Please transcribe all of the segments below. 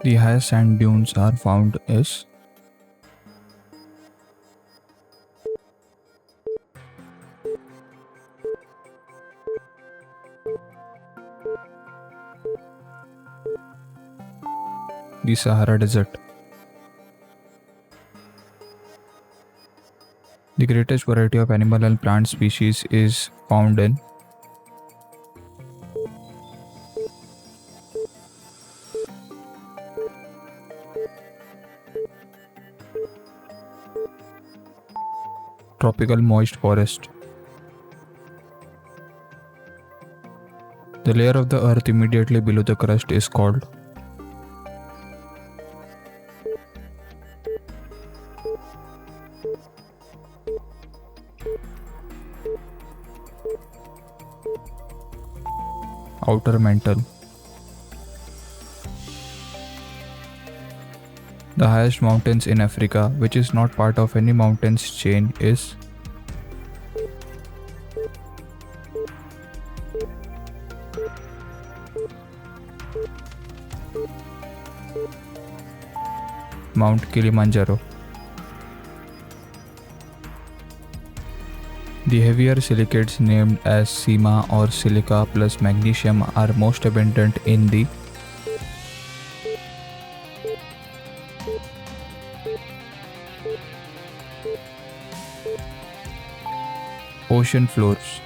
The highest sand dunes are found is the Sahara Desert. The greatest variety of animal and plant species is found in tropical moist forest. The layer of the earth immediately below the crust is called outer mantle. The highest mountains in Africa, which is not part of any mountains chain, is Mount Kilimanjaro. The heavier silicates named as Sima or silica plus magnesium are most abundant in the ocean floors.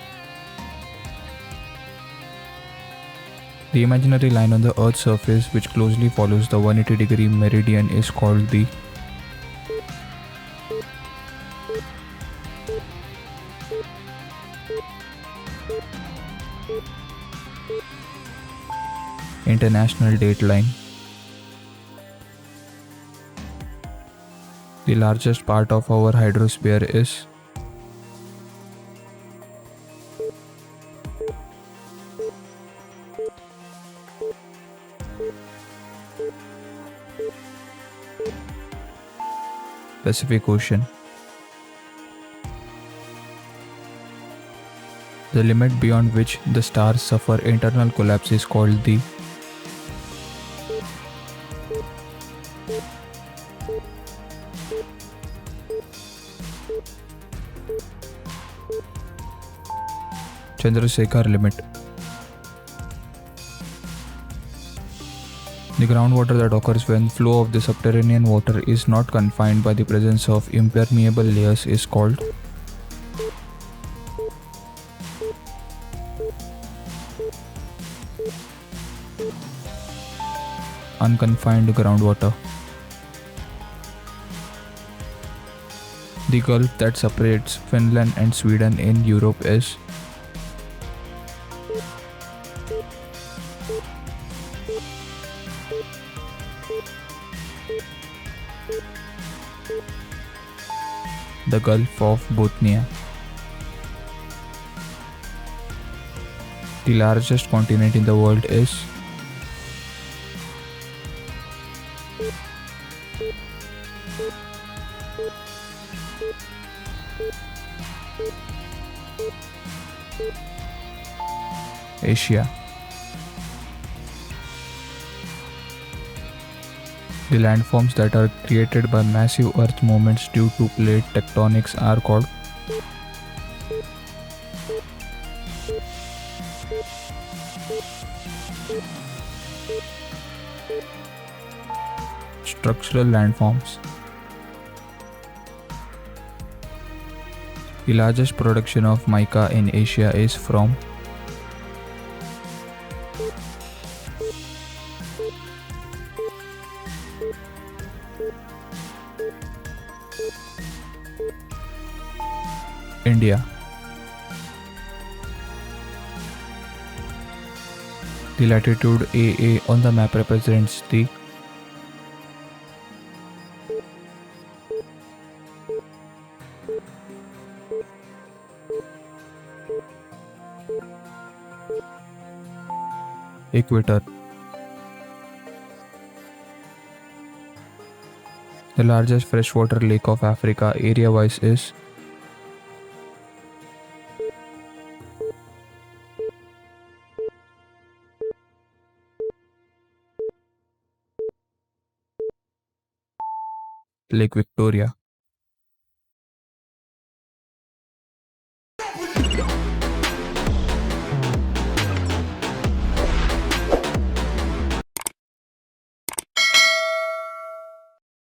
The imaginary line on the Earth's surface which closely follows the 180-degree meridian is called the international date line. The largest part of our hydrosphere is Pacific Ocean. The limit beyond which the stars suffer internal collapse is called the Chandrasekhar limit. The groundwater that occurs when flow of the subterranean water is not confined by the presence of impermeable layers is called unconfined groundwater. The gulf that separates Finland and Sweden in Europe is the Gulf of Bothnia. The largest continent in the world is Asia. The landforms that are created by massive earth movements due to plate tectonics are called structural landforms. The largest production of mica in Asia is from India. The latitude AA on the map represents the equator. The largest freshwater lake of Africa area-wise is Lake Victoria.